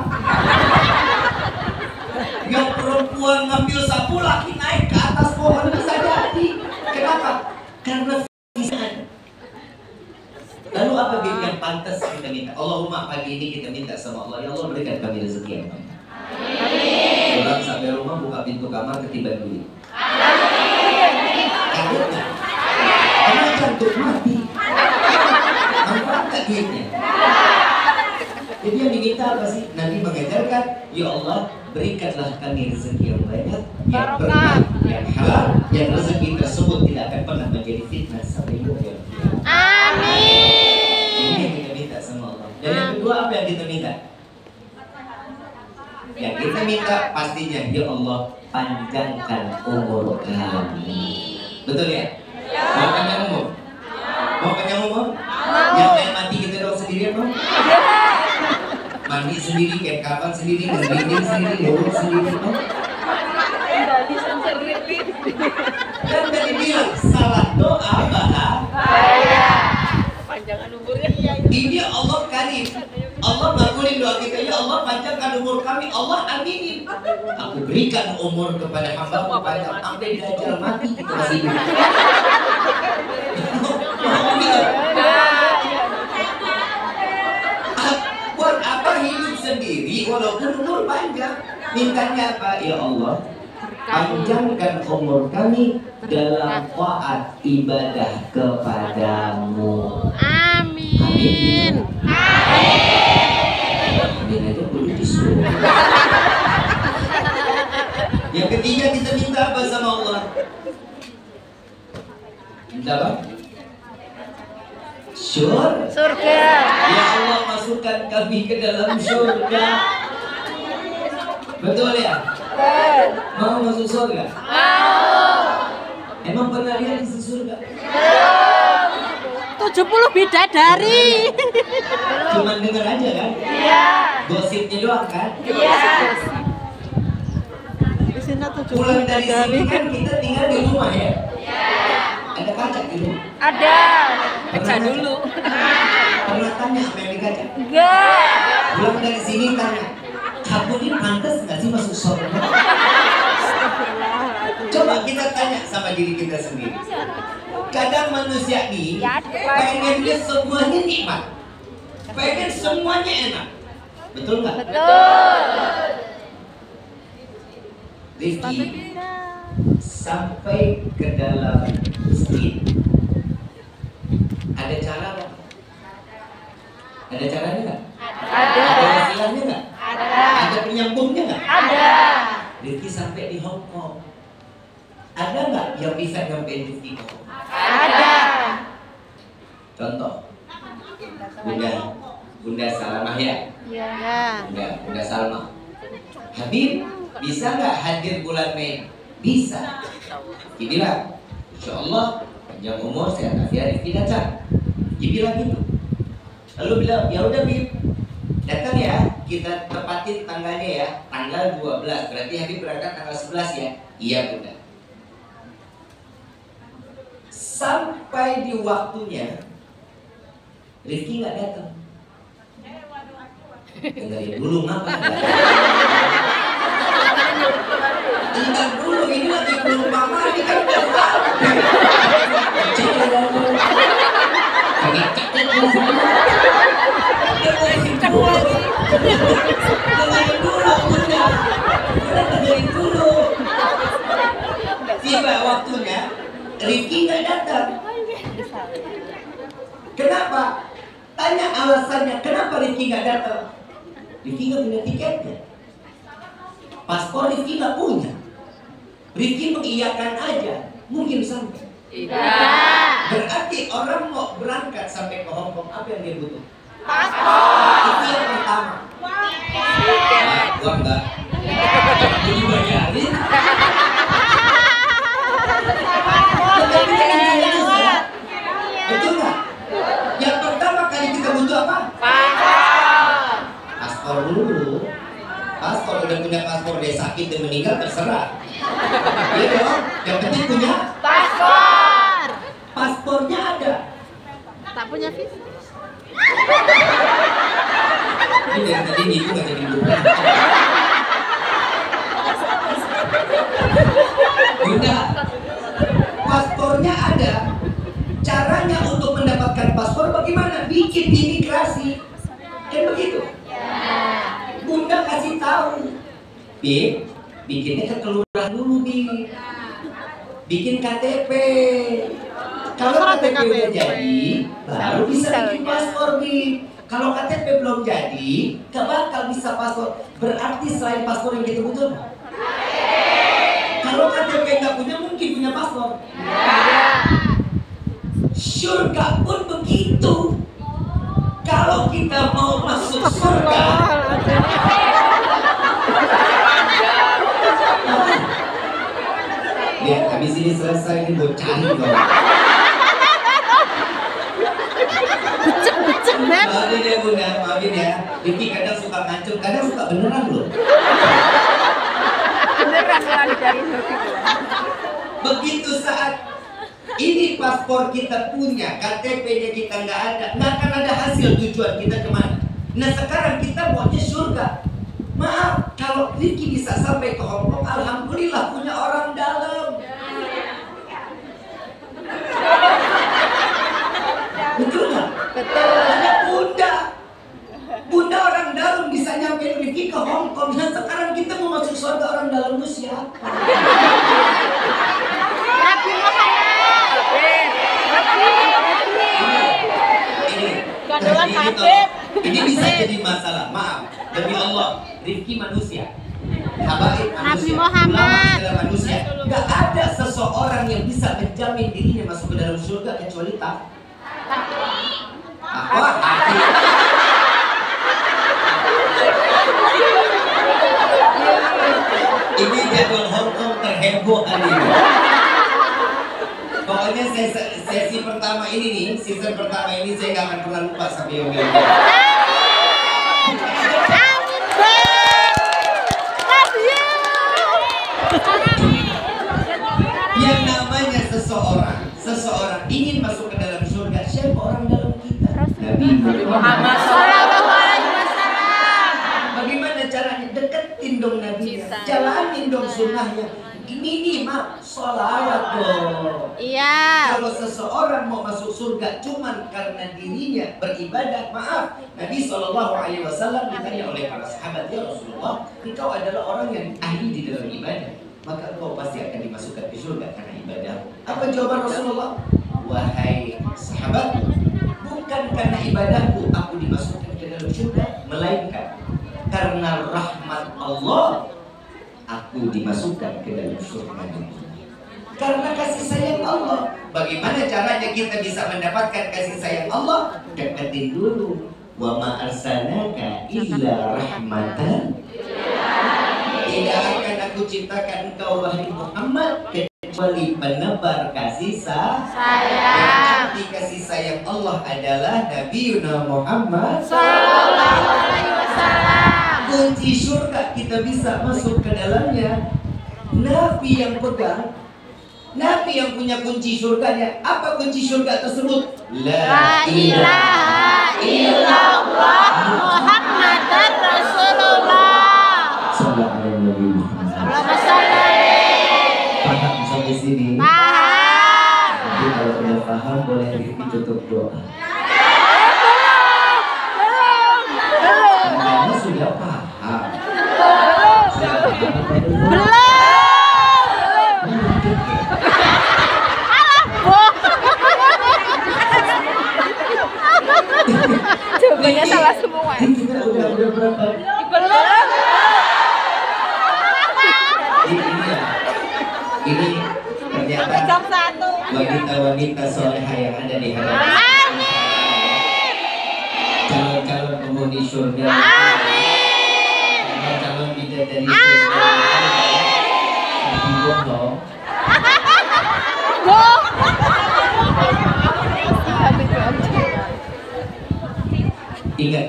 Yang perempuan ngambil sapu, laki naik ke atas pohon bisa jadi. Kenapa? Karena fisiknya. Lalu apa yang pantas kita minta? Allahumma pagi ini kita minta sama Allah, ya Allah berikan kami rezeki yang banyak. Pulang sampai rumah buka pintu kamar ketiban duit. Kaget nggak? Karena jantung mati. Manfaat nggak duitnya? Jadi yang diminta apa sih? Nabi mengajarkan, ya Allah berikanlah kami rezeki yang banyak, yang berkah, yang halal, yang rezeki tersebut tidak akan pernah menjadi fitnah sampai hidup yang kiamat. Amin. Ini yang kita minta sama Allah. Dan yang kedua apa yang kita minta? Yang kita minta pastinya, ya Allah panjangkan umur kami. Betul ya? Mau panjang umur? Mau panjang umur? Yang main mati kita doang sendirian mau? Mandi sendiri, kayak kapan sendiri, ngerinding sendiri, lurus sendiri mau? Dan tadi bilang salah doa bahaya. Panjangan umurnya. Ini Allah karim. Allah ngabulin doa kita, ya Allah panjangkan umur kami, Allah aminin. Aku berikan umur kepada hamba panjang sampai dajjal mati kita masih hidup. Buat apa hidup sendiri walaupun umur panjang? Mintanya apa? Ya Allah, panjangkan umur kami dalam taat ibadah kepadamu. Amin. Amin aja perlu disuruh. Yang ketiga kita minta apa sama Allah? Minta apa? Surga. Ya Allah, masukkan kami ke dalam surga. Betul ya? Mau masuk surga? Emang pernah lihat di surga? 70 bidadari. Cuman dengar aja kan? Iya. Gosipnya doang kan? Iya. Di sini 70 Pulang dari bidadari. sini kan kita tinggal di rumah ya? Ada kaca di rumah? Ada. Pernah dulu. Pernah tanya apa yang di kaca? Enggak. Pulang dari sini tanya, aku ini pantas nggak sih masuk surga? Coba kita tanya sama diri kita sendiri. Kadang manusia ini pengennya semuanya nikmat, pengen semuanya enak, betul nggak? Betul. Rifki sampai ke dalam masjid, ada cara nggak? Ada caranya nggak? Ada. Ada wasilahnya nggak? Ada. Ada penyambungnya nggak? Ada. Rifki sampai di Hong Kong, ada nggak yang bisa nyampein Rifki ke Hong Kong? Ada. Contoh, Bunda Salamah ya? Ya. Bunda Salma. Habib, bisa nggak hadir bulan Mei? Bisa. Dia bilang, Insya Allah panjang umur, sehat afiat, Rifki datang. Dia bilang gitu. Lalu bilang, ya udah Bib, datang ya, kita tepatin tanggalnya ya, tanggal 12. Berarti Habib berangkat tanggal 11 ya? Iya Bunda. Sampai di waktunya, Rifki nggak datang. Dengerin dulu ngapa? Dengar dulu, ini lagi belum mama, ini kan udah sampai. Dengerin dulu, Bunda. Dengerin dulu. Tiba waktunya, Rifki nggak datang. Kenapa? Tanya alasannya, kenapa Rifki nggak datang? Rifki nggak punya tiketnya, paspor Rifki nggak punya. Rifki mengiyakan aja, mungkin sampai. Tidak. Berarti orang mau berangkat sampai ke Hong Kong, apa yang dia butuh? Paspor. Itu yang pertama. Nah, gua enggak. Jadi bayarin. Betul nggak? Yang pertama kali kita butuh apa? Paspor dulu. Paspor, udah punya paspor dia sakit dan meninggal terserah. Iya dong. Yang penting punya Paspor. paspornya ada. Tak punya visa. Ini dari tadi itu nggak jadi bulan. Bunda, paspornya ada. Caranya untuk mendapatkan paspor bagaimana? Bikin di imigrasi. Kan begitu? Bunda kasih tahu. Bib, bikinnya ke kelurahan dulu, Bib. Bikin KTP. Kalau KTP udah jadi, baru bisa bikin paspor, Bib. Kalau KTP belum jadi, gak bakal bisa paspor. Berarti selain paspor yang kita butuh, kalau KTP nggak punya, mungkin punya paspor. Surga pun begitu. Kalau kita mau masuk surga, ya habis ini selesai ini buat cari dong. Becek banget. Maafin ya Bunda, maafin ya. Rifki kadang suka ngancung, kadang suka beneran loh. Beneran lari dari Hoki. Begitu saat ini paspor kita punya, KTP-nya kita nggak akan ada hasil tujuan kita kemana. Nah sekarang kita maunya surga. Maaf, kalau Rifki bisa sampai ke Hong Kong, alhamdulillah punya orang dalam. Hongkong. Nah sekarang kita mau masuk surga, orang dalam itu siapa? Nabi Muhammad. Ini bisa jadi masalah. Maaf, demi Allah, Rifki manusia, Habaib manusia, Nabi Muhammad manusia. Gak ada seseorang yang bisa menjamin dirinya masuk ke dalam surga kecuali tak. Apa? Hati. Ini jadwal Hongkong terheboh hari ini. Pokoknya sesi pertama ini nih, season pertama ini saya gak akan pernah lupa sampai yang bilang. Yang namanya seseorang ingin masuk ke dalam surga, siapa orang dalam kita? Nabi Muhammad SAW. Bagaimana caranya? Deketin dong Nabi, jalanin dong sunnahnya. Minimal sholawat dong. Iya. Kalau seseorang mau masuk surga cuman karena dirinya beribadah, maaf, Nabi SAW ditanya oleh para sahabat, ya Rasulullah, engkau adalah orang yang ahli di dalam ibadah, maka engkau pasti akan dimasukkan ke surga karena ibadah. Apa jawaban Rasulullah? Wahai sahabat, bukan karena ibadahku aku dimasukkan ke dalam surga, melainkan karena rahmat Allah aku dimasukkan ke dalam surga. Karena kasih sayang Allah. Bagaimana caranya kita bisa mendapatkan kasih sayang Allah? Deketin dulu. Wa ma arsalnaka illa rahmatan. Tidak akan aku ciptakan engkau wahai Muhammad kecuali penebar kasih sayang. Arti kasih sayang Allah adalah Nabi Muhammad sallallahu alaihi wasallam. Kunci surga kita bisa masuk ke dalamnya. Nabi yang pegang, Nabi yang punya kunci surganya. Apa kunci surga tersebut? La ilaha illallah Muhammadar Rasulullah. Paham sampai sini? Paham. Nanti kalau udah paham boleh ditutup doa. Karena sudah paham. Jawabannya salah semua. Udah berapa? Belum. Ini ternyata Jam 1. wanita-wanita solehah yang ada di hadapan. Amin. Calon-calon penghuni surga. Amin. Calon bidadari surga. Tapi bohong. Ingat,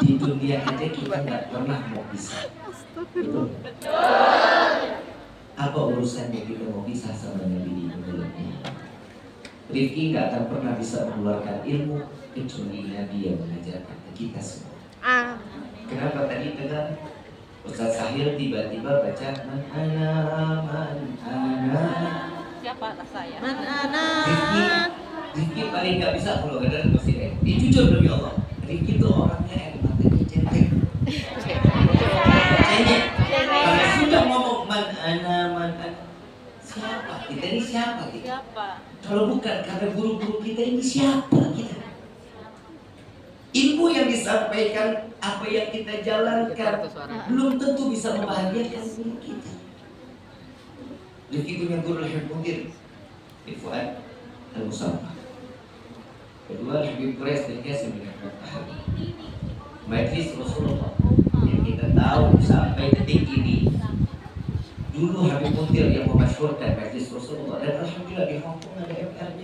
di dunia aja kita nggak pernah mau pisah. Betul? Apa urusannya kita mau pisah sama Nabi di dunia? Rifki nggak akan pernah bisa mengeluarkan ilmu kecuali Nabi yang mengajarkan ke kita semua. Kenapa tadi dengar Ustaz Sahil tiba-tiba baca man ana. Siapa saya? Rifki paling nggak bisa kalau ada presiden. Jujur demi Allah, Rifki itu orangnya yang matanya cengeng. Kalau sudah ngomong man ana, siapa? Kita ini siapa? Kalau bukan karena guru-guru kita ini siapa kita? Ilmu yang disampaikan, apa yang kita jalankan, belum tentu bisa membahagiakan guru kita. Rifki punya guru yang mungkin Fuad Al-Musawwah. Kedua, Habib Quraish dan Qasim bin Al-Fatah. Majlis Rasulullah yang kita tahu sampai detik ini. Dulu Habib Muntir yang memasyhurkan Majlis Rasulullah, dan alhamdulillah di Hongkong ada MRD.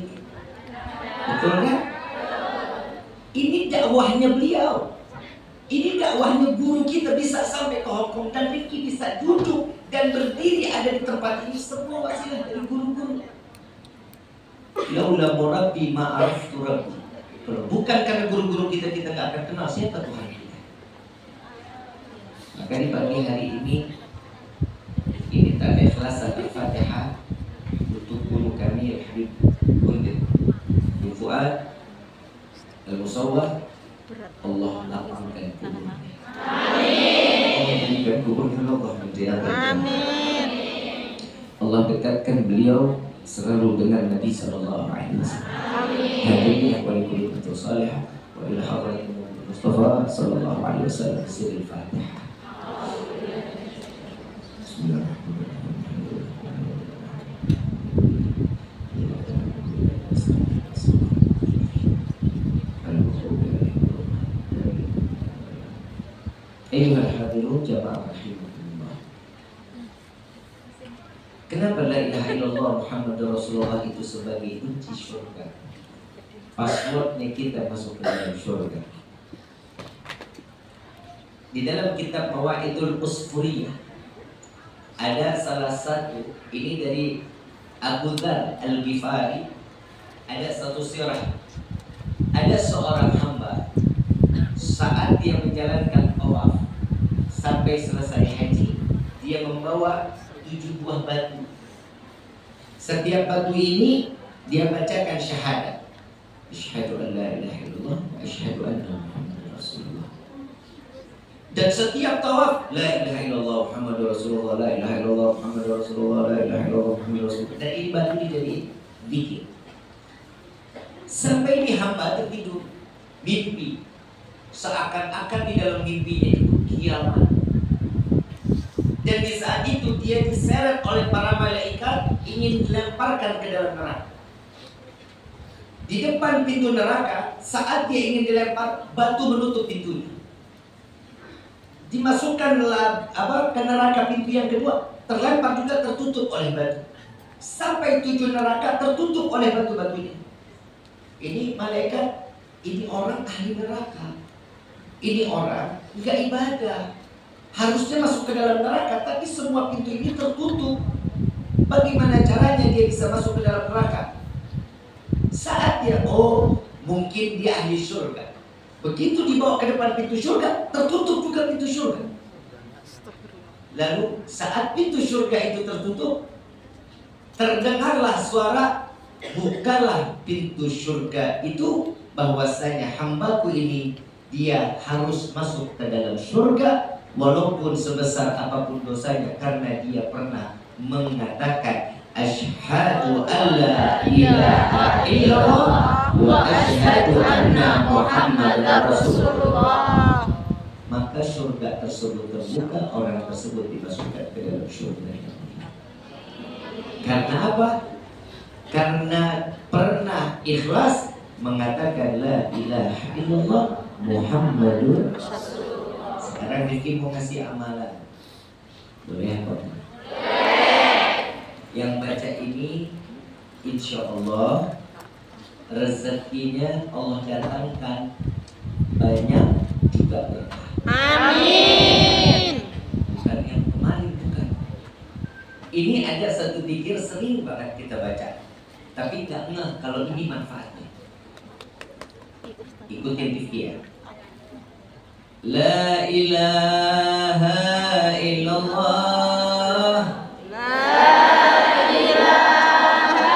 Betul kan? Ini dakwahnya beliau. Ini dakwahnya guru kita bisa sampai ke Hongkong, dan Rifki bisa duduk dan berdiri ada di tempat ini, semua wasilah dari guru-guru. Laula murabbi ma'ariftu rabbi. Kalau bukan karena guru-guru kita, kita nggak akan kenal siapa Tuhan kita. Maka di pagi hari ini tanda ikhlasan Al-Fatihah untuk guru kami Habib Muntir bin Fuad Al-Musawwah. Allah lapangkan kuburnya. Amin. dan kuburnya Allah menjadi. Amin. Allah dekatkan beliau selalu dengan Nabi sallallahu alaihi wasallam. Amin. Hadirin wa likulli ummatin salihah wa ila hadratin Mustafa sallallahu alaihi wasallam sirrul Fatihah. Ayyuhal hadirun jamaah rahimakumullah. Kenapa la ilaha illallah Muhammadur Rasulullah itu sebagai kunci surga? Passwordnya kita masuk ke dalam surga. Di dalam kitab Mawaidul Usfuriyah ada salah satu, ini dari Abu Dzar Al-Ghifari, ada satu sirah. Ada seorang hamba saat dia menjalankan tawaf sampai selesai haji, dia membawa 7 buah batu. Setiap batu ini dia bacakan syahadat. Asyhadu an la ilaha illallah wa asyhadu anna Muhammadar Rasulullah. Dan setiap tawaf la ilaha illallah Muhammadur Rasulullah, la ilaha illallah Muhammadur Rasulullah, la ilaha illallah Muhammadur Rasulullah. Dan ini batu dijadiin zikir. Sampai ini hamba tertidur, mimpi. Seakan-akan di dalam mimpinya itu kiamat. Dan di saat itu dia diseret oleh para malaikat ingin dilemparkan ke dalam neraka. Di depan pintu neraka, saat dia ingin dilempar, batu menutup pintunya. Dimasukkanlah ke neraka pintu yang kedua, terlempar juga tertutup oleh batu. Sampai 7 neraka tertutup oleh batu-batunya. Ini malaikat, ini orang ahli neraka. Ini orang nggak ibadah, harusnya masuk ke dalam neraka, tapi semua pintu ini tertutup. Bagaimana caranya dia bisa masuk ke dalam neraka? Saat dia, mungkin dia ahli surga. Begitu dibawa ke depan pintu surga, tertutup juga pintu surga. Lalu saat pintu surga itu tertutup, terdengarlah suara, bukalah pintu surga itu, bahwasanya hambaku ini dia harus masuk ke dalam surga walaupun sebesar apapun dosanya, karena dia pernah mengatakan asyhadu alla ilaha illallah wa asyhadu anna Muhammadar Rasulullah. Maka surga tersebut terbuka, orang tersebut dimasukkan ke dalam surga. Karena apa? Karena pernah ikhlas mengatakan la ilaha illallah Muhammadur Rasulullah. Sekarang Rifki mau ngasih amalan. Boleh apa? Yang baca ini insya Allah rezekinya Allah datangkan banyak juga berkah. Amin. Bukan yang kemarin, bukan. Ini ada satu zikir sering banget kita baca, tapi nggak ngeh kalau ini manfaatnya. Ikutin Rifki ya. La ilaha illallah. La ilaha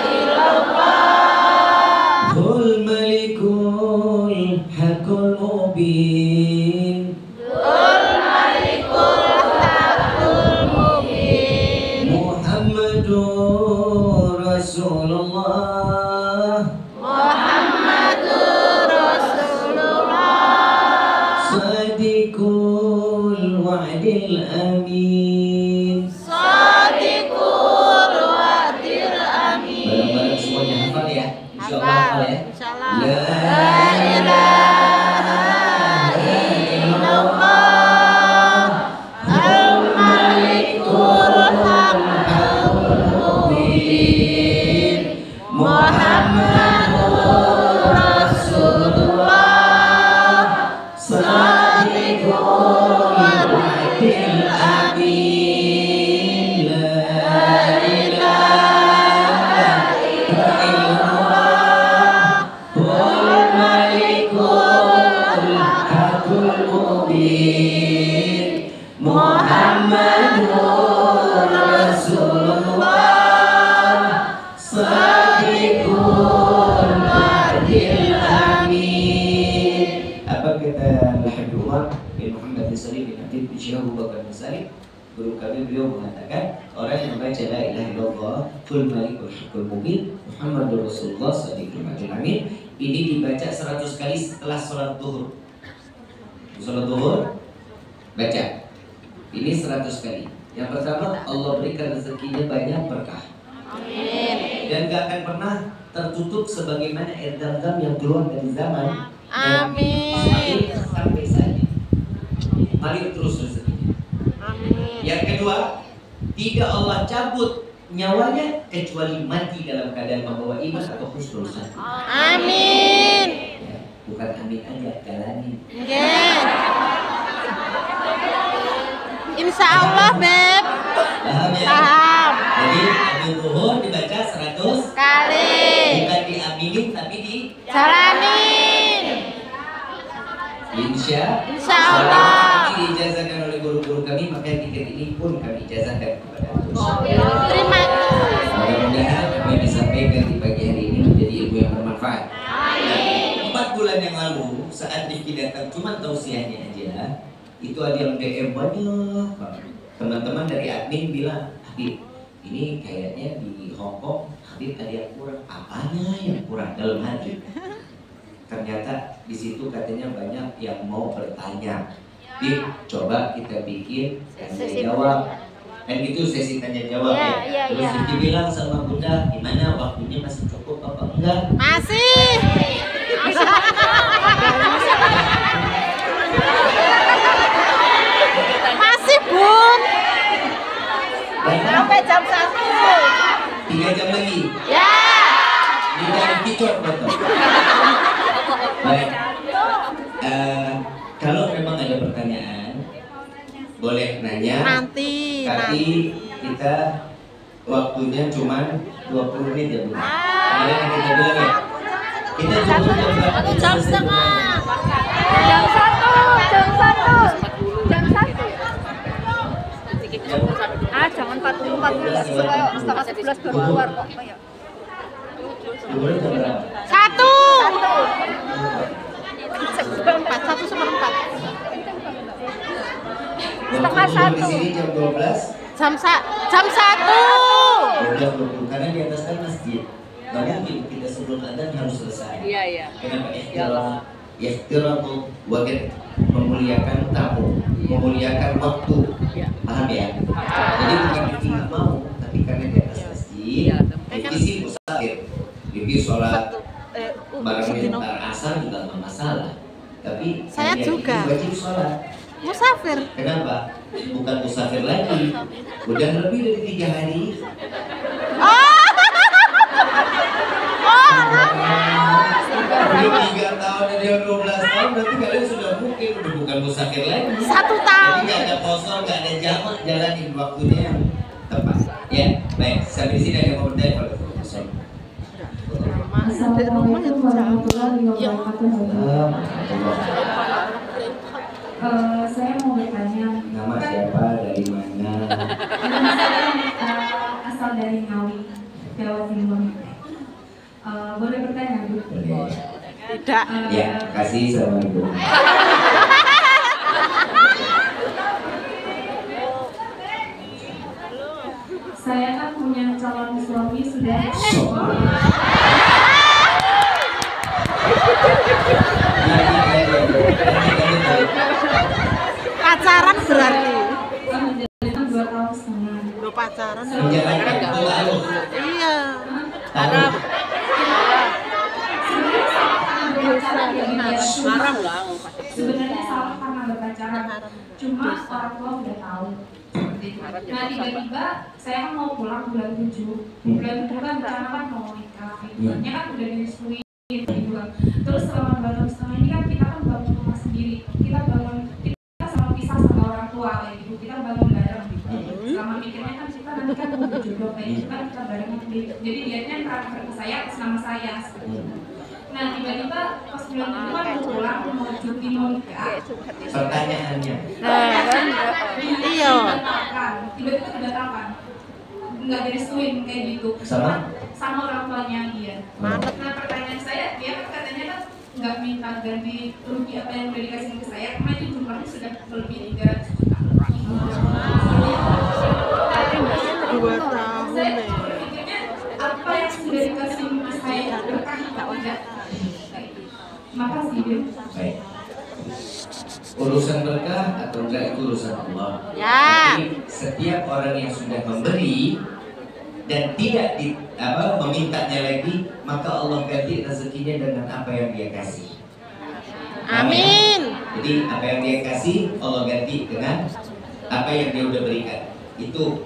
illallah. Hul malikul hakul mubin. Hul malikul hakul mubin. Muhammadur Rasulullah. Muhammadur Rasulullah. Sadiqul wa'dil amin. Sadiqul wa'dil amin. Bareng-bareng semuanya hafal ya. Insyaallah hafal ya. Insyaallah. La ilaha illallah. Al-Malikul Haqqul Mubin. Muhammadur Rasulullah. Sadiqul wa'dil amin. La ilaha illallah. Wal malikul haqqul mubin. Muhammadur Rasulullah. Sadiqul wa'dil amin. Apa kata Al-Habib Umar bin Muhammad bin Salim bin Atib bin Syekh Abu Bakar bin Salim, guru kami beliau mengatakan orang yang membaca la ilaha illallah kul malikul haqqul mubin Muhammadur Rasulullah sallallahu alaihi wasallam ini dibaca 100 kali setelah sholat zuhur. Sholat zuhur baca ini 100 kali. Yang pertama, Allah berikan rezekinya banyak berkah. Amin. Dan gak akan pernah tertutup sebagaimana air zam-zam yang keluar dari zaman. Amin. Sampai saat ini. Mari terus rezekinya. Amin. Yang kedua, tidak Allah cabut nyawanya kecuali mati dalam keadaan membawa iman atau husnul khatimah. Amin. Ya, bukan amin aja, jalanin. Nggih. Insya Allah, Beb. Paham ya? Paham. Jadi amin zuhur dibaca 100 Kali. bukan diaminin tapi di Jalanin. Insya Allah. Kami diijazahkan oleh guru-guru kami, maka tiket ini pun kami ijazahkan kepada Terima kasih. mudah-mudahan apa yang disampaikan di pagi hari ini menjadi ilmu yang bermanfaat. Nah, 4 bulan yang lalu saat Rifki datang cuma tausiahnya aja, itu ada yang DM banyak banget. Teman-teman dari admin bilang, Habib, ini kayaknya di Hongkong Habib ada yang kurang. Apanya yang kurang dalam hati? Ternyata di situ katanya banyak yang mau bertanya. Bib, coba kita bikin tanya jawab. Dan itu sesi tanya jawab ya. Terus Rifki bilang sama Bunda, gimana waktunya masih cukup apa enggak? Masih. Masih, Bun. Sampai jam 1. 3 jam lagi. Ya. Ini dari kicot betul. Baik. Kalau memang ada pertanyaan, boleh nanya. Nanti. Tapi kita waktunya cuma 20 menit ya Bu. Kemudian kita bilang ya. Kita cukup jam berapa? Jam setengah. Jam 1. Jangan 14 setengah 11 baru keluar kok. Boleh jam berapa? 1. 1/4. 1/4. Setengah Di 1. sini jam 12. Jam 1. Jam 20 karena di atas kan masjid. Nggak mungkin kita sebelum adzan harus selesai. Iya. Kenapa ihtiram waktu memuliakan tamu, memuliakan waktu. Paham ya? Jadi bukan Rifki nggak mau, tapi karena di atas masjid, Rifki sih musafir. Rifki sholat bareng mentar asar juga nggak masalah. Tapi Saya hari juga. ini wajib sholat. Musafir. Kenapa? Bukan musafir lagi. Udah lebih dari 3 hari. Udah 3 tahun dan dia 12 tahun, berarti kalian sudah mungkin udah bukan musafir lagi. 1 tahun. Jadi nggak ada kosong, nggak ada jamak, jalanin waktunya yang tepat. Ya, baik. Sampai di sini ada yang mau bertanya kalau kosong. Assalamualaikum warahmatullahi wabarakatuh. Saya mau bertanya. Nama siapa, dari mana? Nama saya asal dari Ngawi, Jawa Timur. Boleh bertanya, Bu? Boleh. Tidak. Ya, kasih. Assalamualaikum. Saya kan punya calon suami sudah. Pacaran berarti. Menjalani 2 tahun setengah. Lo pacaran. Menjalankan ta'aruf. Iya. Ta'aruf. Sebenarnya salah karena berpacaran. Cuma orang tua udah tahu. Nah tiba-tiba saya kan mau pulang bulan 7. Bulan 7 kan rencana kan mau nikah. Ibunya kan udah direstuin gitu kan. Terus selama 2 tahun setengah ini kan kita kan bangun rumah sendiri. Kita sama pisah sama orang tua kayak gitu. Kita bangun bareng gitu. Selama mikirnya kan kita nanti kan mau berjodoh kayak gitu kan kita barengan gitu. Jadi dianya transfer ke saya atas nama saya. Nah tiba-tiba pas bulan 7 kan mau pulang mau cuti mau nikah. Pertanyaannya. Iya. Tiba-tiba dibatalkan. Nggak direstuin kayak gitu. Sama orang tuanya dia. Nah pertanyaan saya, dia kan katanya kan nggak minta ganti rugi apa yang udah dikasih ke saya, karena itu jumlahnya sudah melebihi 300 juta. Baik. Urusan berkah atau enggak itu urusan Allah. Ya. Jadi setiap orang yang sudah memberi dan tidak memintanya lagi, maka Allah ganti rezekinya dengan apa yang dia kasih. Amin. Jadi apa yang dia kasih Allah ganti dengan apa yang dia udah berikan. Itu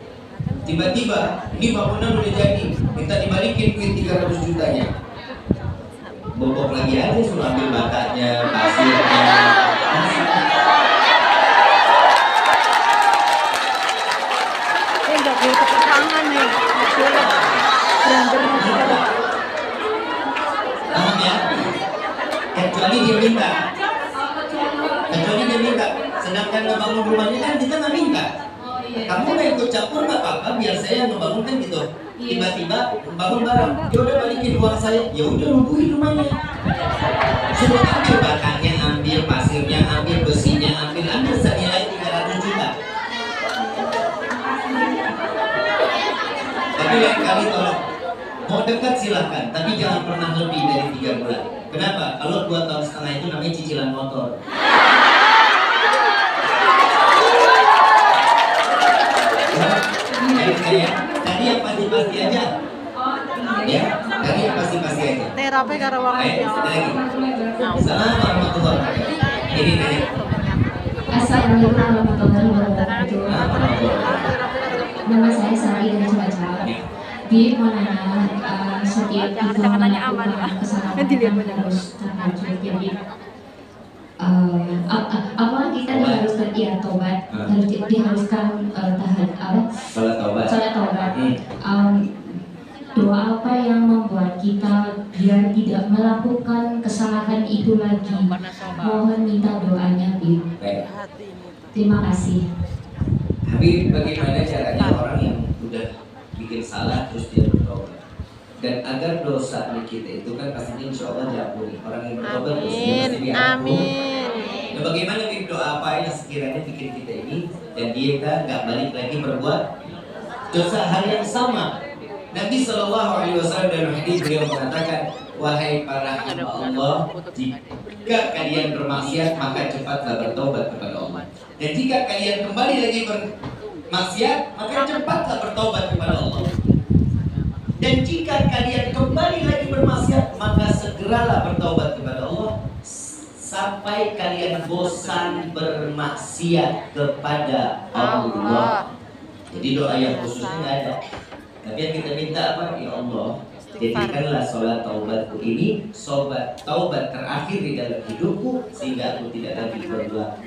tiba-tiba ini bangunan udah jadi, minta dibalikin duit 300 jutanya. Bobok lagi aja, suruh ambil batanya, pasirnya. Enggak boleh tepuk tangan nih. Paham ya? Kecuali dia minta. Sedangkan ngebangun rumahnya kan kita nggak minta. Kamu mau ikut campur nggak apa-apa, biar saya ngebangun kan gitu. Tiba-tiba bangun bareng, ya udah balikin uang saya, ya udah lumpuhin rumahnya. Suruh ambil batanya, ambil pasirnya, ambil besinya, ambil senilai 300 juta. Tapi lain kali tolong, mau dekat silahkan, tapi jangan pernah lebih dari 3 bulan. Kenapa? Kalau 2 tahun setengah itu namanya cicilan motor. Tadi yang pasti-pasti aja. Ya, tadi yang pasti-pasti aja. Terapi karo wong Lagi. Assalamualaikum warahmatullahi wabarakatuh. Ini. Assalamualaikum warahmatullahi wabarakatuh. Nama saya Sari dari Cilacap. Di mana setiap kita melakukan kesalahan harus terkajut. Jadi awal kita diharuskan tobat, diharuskan Salat taubat. Doa apa yang membuat kita biar tidak melakukan kesalahan itu lagi? Mohon minta doanya, Bib. Baik. Terima kasih. Habib, bagaimana caranya orang yang udah bikin salah terus dia bertobat? Dan agar dosa kita itu kan pastinya insya Allah diampuni. Orang yang bertobat dosanya pasti diampuni. Amin. Nah, bagaimana Bib, doa apa yang sekiranya bikin kita ini dan dia nggak balik lagi berbuat dosa hal yang sama? Nabi Shallallahu Alaihi Wasallam dalam hadis beliau mengatakan, wahai para hamba Allah, jika kalian bermaksiat maka cepatlah bertobat kepada Allah. Dan jika kalian kembali lagi bermaksiat maka cepatlah bertobat kepada Allah. Dan jika kalian kembali lagi bermaksiat maka segeralah bertobat kepada Allah sampai kalian bosan bermaksiat kepada Allah. Jadi doa yang khususnya nggak ada. Tapi yang kita minta apa? Ya Allah, jadikanlah sholat taubatku ini taubat terakhir di dalam hidupku sehingga aku tidak lagi berbuat